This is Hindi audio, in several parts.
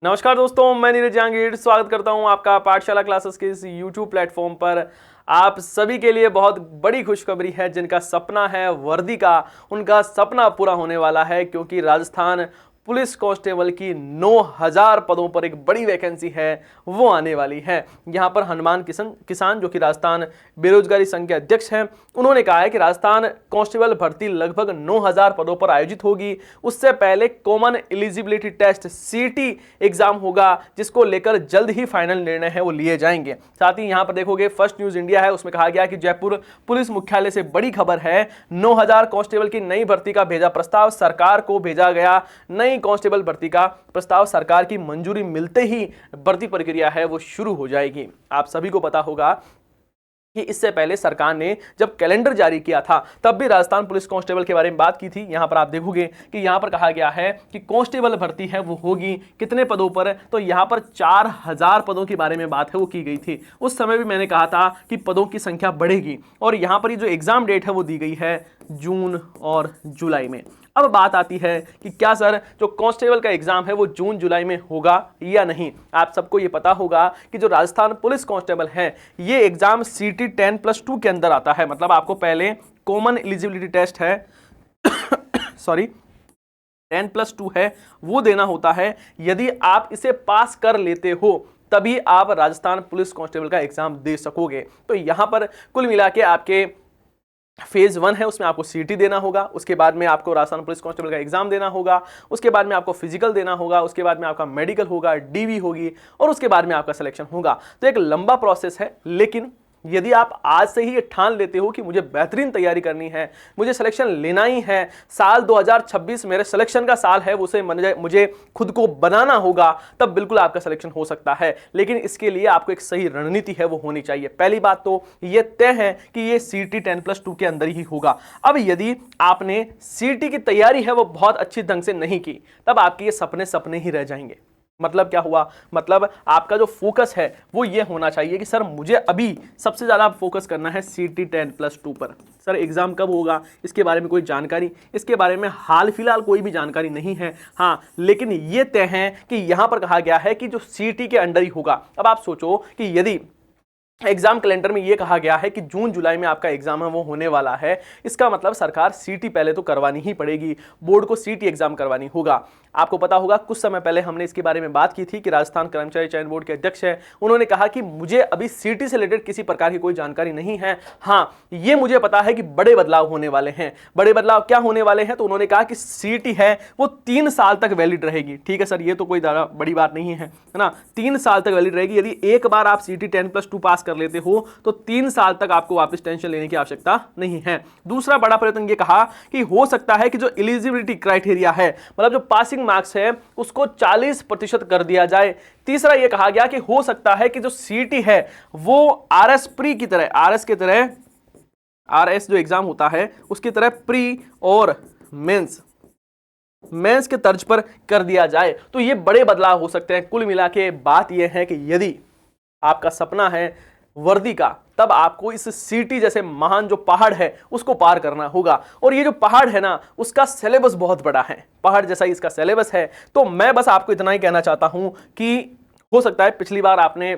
नमस्कार दोस्तों, मैं नीरज जहांगीर स्वागत करता हूं आपका पाठशाला क्लासेस के इस YouTube प्लेटफॉर्म पर। आप सभी के लिए बहुत बड़ी खुशखबरी है। जिनका सपना है वर्दी का, उनका सपना पूरा होने वाला है, क्योंकि राजस्थान पुलिस कांस्टेबल की 9000 पदों पर एक बड़ी वैकेंसी है, वो आने वाली है। यहां पर हनुमान किसान जो कि राजस्थान बेरोजगारी संघ के अध्यक्ष हैं, उन्होंने कहा है कि राजस्थान कांस्टेबल भर्ती लगभग 9000 पदों पर आयोजित होगी। उससे पहले कॉमन एलिजिबिलिटी टेस्ट सीटी एग्जाम होगा, जिसको लेकर जल्द ही फाइनल निर्णय है वो लिए जाएंगे। साथ ही यहां पर देखोगे फर्स्ट न्यूज इंडिया है, उसमें कहा गया कि जयपुर पुलिस मुख्यालय से बड़ी खबर है। 9000 कांस्टेबल की नई भर्ती का भेजा प्रस्ताव, सरकार को भेजा गया। नई कांस्टेबल भर्ती का प्रस्ताव, सरकार की मंजूरी मिलते ही भर्ती प्रक्रिया है वो शुरू हो जाएगी। आप सभी को पता होगा कि इससे पहले सरकार ने जब कैलेंडर जारी किया था, तब भी राजस्थान पुलिस कांस्टेबल के बारे में बात की थी। यहां पर आप देखोगे कि यहां पर कहा गया है कि कांस्टेबल भर्ती है वो होगी कितने पदों पर, तो यहां पर 4000 पदों के बारे में बात है वो की गई थी। उस समय भी मैंने कहा था कि पदों की संख्या बढ़ेगी, और यहां पर ये जो एग्जाम डेट है वो दी गई है जून और जुलाई में। अब बात आती है कि क्या सर जो कांस्टेबल का एग्जाम है वो जून जुलाई में होगा या नहीं। आप सबको ये पता होगा कि जो राजस्थान पुलिस कांस्टेबल है, ये एग्जाम सीटी 10+2 के अंदर आता है। मतलब आपको पहले कॉमन एलिजिबिलिटी टेस्ट है सॉरी 10+2 है वो देना होता है। यदि आप इसे पास कर लेते हो तभी आप राजस्थान पुलिस कांस्टेबल का एग्जाम दे सकोगे। तो यहां पर कुल मिला के आपके फेज 1 है, उसमें आपको सीटी देना होगा, उसके बाद में आपको राजस्थान पुलिस कांस्टेबल का एग्जाम देना होगा, उसके बाद में आपको फिजिकल देना होगा, उसके बाद में आपका मेडिकल होगा, डीवी होगी, और उसके बाद में आपका सिलेक्शन होगा। तो एक लंबा प्रोसेस है, लेकिन यदि आप आज से ही ये ठान लेते हो कि मुझे बेहतरीन तैयारी करनी है, मुझे सिलेक्शन लेना ही है, साल 2026 मेरे सिलेक्शन का साल है, उसे मुझे खुद को बनाना होगा, तब बिल्कुल आपका सिलेक्शन हो सकता है। लेकिन इसके लिए आपको एक सही रणनीति है वो होनी चाहिए। पहली बात तो ये तय है कि ये सीटी 10+2 के अंदर ही होगा। अब यदि आपने सीटी की तैयारी है वो बहुत अच्छी ढंग से नहीं की, तब आपके ये सपने सपने ही रह जाएंगे। मतलब क्या हुआ, मतलब आपका जो फोकस है वो ये होना चाहिए कि सर मुझे अभी सबसे ज़्यादा फोकस करना है सीटी 10+2 पर। सर एग्ज़ाम कब होगा, इसके बारे में कोई जानकारी, इसके बारे में हाल फिलहाल कोई भी जानकारी नहीं है। हाँ, लेकिन ये तय है कि यहाँ पर कहा गया है कि जो सीटी के अंडर ही होगा। अब आप सोचो कि यदि एग्जाम कैलेंडर में यह कहा गया है कि जून जुलाई में आपका एग्जाम है वो होने वाला है, इसका मतलब सरकार सीटी पहले तो करवानी ही पड़ेगी, बोर्ड को सीटी एग्जाम करवानी होगा। आपको पता होगा कुछ समय पहले हमने इसके बारे में बात की थी कि राजस्थान कर्मचारी चयन बोर्ड के अध्यक्ष हैं, उन्होंने कहा कि मुझे अभी सीटी से रिलेटेड किसी प्रकार की कोई जानकारी नहीं है। हाँ, ये मुझे पता है कि बड़े बदलाव होने वाले हैं। बड़े बदलाव क्या होने वाले हैं, तो उन्होंने कहा कि सीटी है वो 3 साल तक वैलिड रहेगी। ठीक है सर, ये तो कोई बड़ी बात नहीं है ना, 3 साल तक वैलिड रहेगी। यदि एक बार आप सीटी 10+2 पास कर लेते हो तो 3 साल तक आपको वापस टेंशन लेने की आवश्यकता नहीं है। दूसरा बड़ा परिवर्तन ये कहा कि हो सकता है कि जो एलिजिबिलिटी क्राइटेरिया है, मतलब जो पासिंग मार्क्स है, उसको 40% कर दिया जाए। तीसरा ये कहा गया कि हो सकता है कि जो सीटी है वो आरएस प्री की तरह, आरएस की तरह, आरएस जो एग्जाम होता है उसकी तरह प्री और मेंस के तर्ज पर कर दिया जाए। तो ये बड़े बदलाव हो सकते हैं। कुल मिला के बात यह है कि यदि आपका सपना है वर्दी का, तब आपको इस सीटी जैसे महान जो पहाड़ है उसको पार करना होगा। और ये जो पहाड़ है ना, उसका सिलेबस बहुत बड़ा है, पहाड़ जैसा ही इसका सिलेबस है। तो मैं बस आपको इतना ही कहना चाहता हूं कि हो सकता है पिछली बार आपने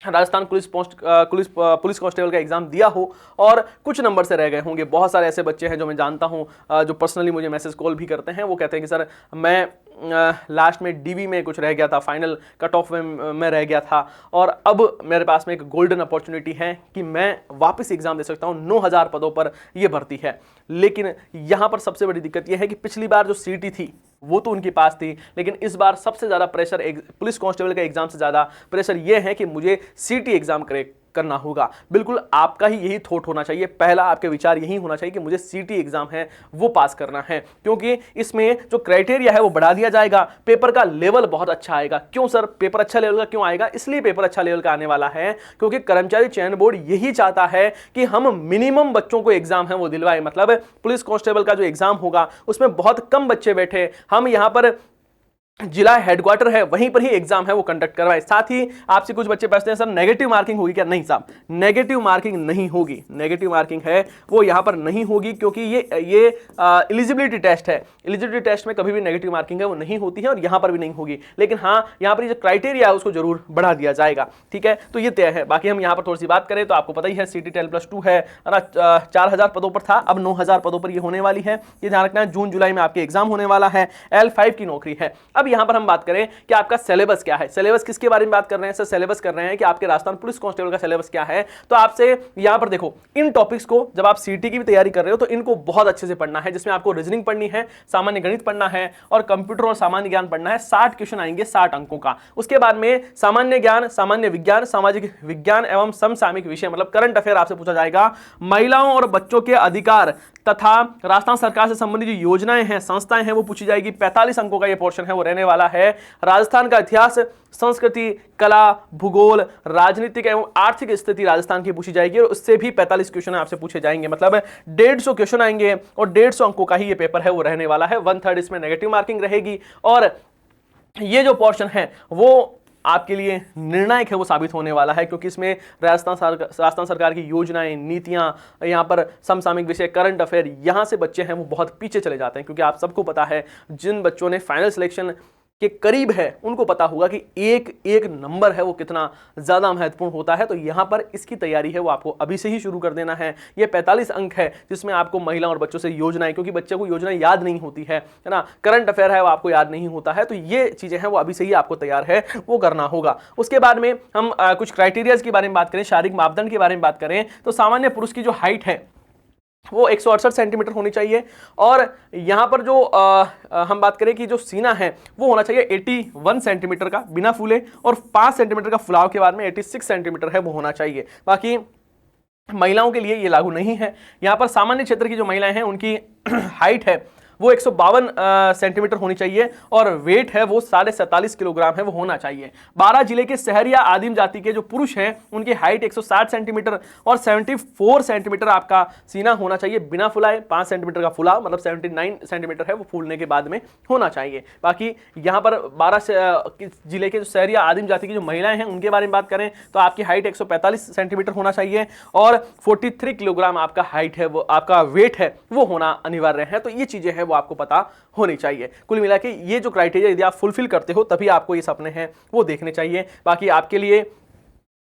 राजस्थान पुलिस कांस्टेबल का एग्जाम दिया हो और कुछ नंबर से रह गए होंगे। बहुत सारे ऐसे बच्चे हैं जो मैं जानता हूं, जो पर्सनली मुझे मैसेज कॉल भी करते हैं। वो कहते हैं कि सर मैं लास्ट में डीवी में कुछ रह गया था, फाइनल कट ऑफ में रह गया था, और अब मेरे पास में एक गोल्डन अपॉर्चुनिटी है कि मैं वापस एग्जाम दे सकता हूं। 9000 पदों पर यह भर्ती है। लेकिन यहां पर सबसे बड़ी दिक्कत यह है कि पिछली बार जो सीटी थी वो तो उनके पास थी, लेकिन इस बार सबसे ज्यादा प्रेशर पुलिस कांस्टेबल के एग्जाम से ज्यादा प्रेशर यह है कि मुझे सीटी एग्जाम करना होगा। बिल्कुल आपका ही यही थॉट होना चाहिए, पहला आपके विचार यही होना चाहिए कि मुझे सीटी एग्जाम है वो पास करना है, क्योंकि इसमें जो क्राइटेरिया है वो बढ़ा दिया जाएगा, पेपर का लेवल बहुत अच्छा आएगा। क्यों सर पेपर अच्छा लेवल का क्यों आएगा? इसलिए पेपर अच्छा लेवल का आने वाला है क्योंकि कर्मचारी चयन बोर्ड यही चाहता है कि हम मिनिमम बच्चों को एग्जाम है वो दिलवाए। मतलब पुलिस कांस्टेबल का जो एग्जाम होगा उसमें बहुत कम बच्चे बैठे, हम यहां पर जिला हेडक्वार्टर है वहीं पर ही एग्जाम है वो कंडक्ट करवाए। साथ ही आपसे कुछ बच्चे पूछते हैं सर नेगेटिव मार्किंग होगी क्या? नहीं साहब, नेगेटिव मार्किंग नहीं होगी। नेगेटिव मार्किंग है वो यहां पर नहीं होगी, क्योंकि ये एलिजिबिलिटी टेस्ट है। एलिजिबिलिटी टेस्ट में कभी भी नेगेटिव मार्किंग है वो नहीं होती है और यहां पर भी नहीं होगी। लेकिन हाँ, यहां पर जो क्राइटेरिया है उसको जरूर बढ़ा दिया जाएगा। ठीक है, तो ये तय है। बाकी हम यहां पर थोड़ी सी बात करें तो आपको पता ही है CT 10+2 है ना, 4000 पदों पर था, अब 9000 पदों पर ये होने वाली है। ये ध्यान रखना है, जून जुलाई में आपके एग्जाम होने वाला है। L5 की नौकरी है। अब यहां पर हम बात करें कि आपका सिलेबस क्या है। सिलेबस किसके बारे में बात कर रहे हैं सर? सिलेबस कर रहे हैं कि आपके राजस्थान पुलिस कांस्टेबल का सिलेबस क्या है। तो आपसे यहां पर देखो, इन टॉपिक्स को जब आप सीटी की भी तैयारी कर रहे हो तो इनको बहुत अच्छे से पढ़ना है, जिसमें आपको रीजनिंग पढ़नी है, सामान्य गणित पढ़ना है और कंप्यूटर और सामान्य ज्ञान पढ़ना है। 60 क्वेश्चन आएंगे 60 अंकों का। उसके बाद में सामान्य ज्ञान, सामान्य विज्ञान, सामाजिक विज्ञान एवं समसामयिक विषय मतलब करंट अफेयर आपसे पूछा जाएगा। महिलाओं और बच्चों के अधिकार तथा राजस्थान सरकार से संबंधित जो योजनाएं हैं, संस्थाएं हैं, वो पूछी जाएगी। 45 अंकों का ये पोर्शन है वो रहने वाला है। राजस्थान का इतिहास, संस्कृति, कला, भूगोल, राजनीतिक एवं आर्थिक स्थिति राजस्थान की पूछी जाएगी और उससे भी 45 क्वेश्चन आपसे पूछे जाएंगे। मतलब 150 क्वेश्चन आएंगे और 150 अंकों का ही ये पेपर है वो रहने वाला है। 1/3 इसमें नेगेटिव मार्किंग रहेगी और ये जो पोर्शन है वो आपके लिए निर्णायक है वो साबित होने वाला है, क्योंकि इसमें राजस्थान सरकार की योजनाएं, नीतियां, यहाँ पर समसामयिक विषय, करंट अफेयर, यहाँ से बच्चे हैं वो बहुत पीछे चले जाते हैं। क्योंकि आप सबको पता है, जिन बच्चों ने फाइनल सिलेक्शन के करीब है उनको पता होगा कि एक एक नंबर है वो कितना ज्यादा महत्वपूर्ण होता है। तो यहां पर इसकी तैयारी है वो आपको अभी से ही शुरू कर देना है। ये 45 अंक है जिसमें आपको महिलाओं और बच्चों से योजनाएं, क्योंकि बच्चे को योजना याद नहीं होती है ना, करंट अफेयर है वो आपको याद नहीं होता है, तो ये चीजें हैं वो अभी से ही आपको तैयार है वो करना होगा। उसके बाद में हम कुछ क्राइटेरियाज के बारे में बात करें, शारीरिक मापदंड के बारे में बात करें तो सामान्य पुरुष की जो हाइट है वो 168 सेंटीमीटर होनी चाहिए और यहां पर जो हम बात करें कि जो सीना है वो होना चाहिए 81 सेंटीमीटर का बिना फूले और 5 सेंटीमीटर का फुलाव के बाद में 86 सेंटीमीटर है वो होना चाहिए। बाकी महिलाओं के लिए ये लागू नहीं है। यहां पर सामान्य क्षेत्र की जो महिलाएं हैं उनकी हाइट है वो 152 सेंटीमीटर होनी चाहिए और वेट है वो 47.5 किलोग्राम है वो होना चाहिए। 12 जिले के शहरी या आदिम जाति के जो पुरुष हैं उनकी हाइट 160 सेंटीमीटर और 74 सेंटीमीटर आपका सीना होना चाहिए बिना फुलाए, 5 सेंटीमीटर का फुला मतलब 79 सेंटीमीटर है वो फूलने के बाद में होना चाहिए। बाकी यहाँ पर 12 जिले के जो शहरी या आदिम जाति की जो महिलाएं हैं उनके बारे में बात करें तो आपकी हाइट 145 सेंटीमीटर होना चाहिए और 43 किलोग्राम आपका हाइट है वो आपका वेट है वो होना अनिवार्य है। तो ये चीजें हैं वो आपको पता होनी चाहिए। कुल मिला के ये जो क्राइटेरिया यदि आप फुलफिल करते हो तभी आपको ये सपने हैं वो देखने चाहिए। बाकी आपके लिए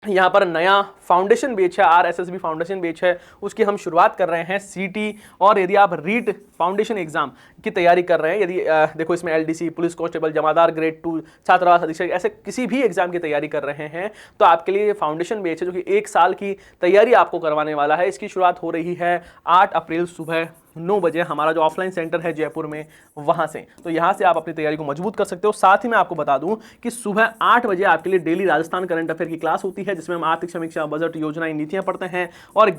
यहाँ पर नया फाउंडेशन बैच है, RSSB फाउंडेशन बैच है, उसकी हम शुरुआत कर रहे हैं सीटी। और यदि आप रीट फाउंडेशन एग्जाम की तैयारी कर रहे हैं, यदि देखो इसमें LDC, पुलिस कांस्टेबल, जमादार ग्रेड 2, छात्रावास अधीक्षक, ऐसे किसी भी एग्जाम की तैयारी कर रहे हैं तो आपके लिए फाउंडेशन बैच है जो कि 1 साल की तैयारी आपको करवाने वाला है। इसकी शुरुआत हो रही है 8 अप्रैल सुबह 9 बजे, हमारा जो ऑफलाइन सेंटर है जयपुर में वहां से। तो यहां से आप अपनी तैयारी को मजबूत कर सकते हो। साथ ही मैं आपको बता दूं कि सुबह 8 बजे आपके लिए डेली राजस्थान करंट अफेयर की क्लास होती है जिसमें हम आर्थिक समीक्षा, बजट, योजनाएं, नीतियां पढ़ते हैं और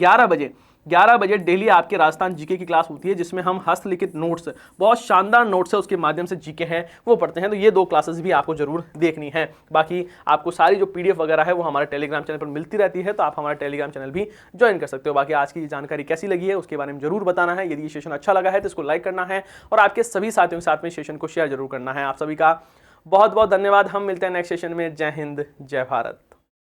11 बजे डेली आपके राजस्थान जीके की क्लास होती है जिसमें हम हस्तलिखित नोट्स, बहुत शानदार नोट्स है उसके माध्यम से जीके है वो पढ़ते हैं। तो ये 2 क्लासेस भी आपको जरूर देखनी है। बाकी आपको सारी जो PDF वगैरह है वो हमारे टेलीग्राम चैनल पर मिलती रहती है, तो आप हमारा टेलीग्राम चैनल भी ज्वाइन कर सकते हो। बाकी आज की जानकारी कैसी लगी है उसके बारे में जरूर बताना है। यदि ये सेशन अच्छा लगा है तो इसको लाइक करना है और आपके सभी साथियों के साथ में सेशन को शेयर जरूर करना है। आप सभी का बहुत बहुत धन्यवाद। हम मिलते हैं नेक्स्ट सेशन में। जय हिंद, जय भारत।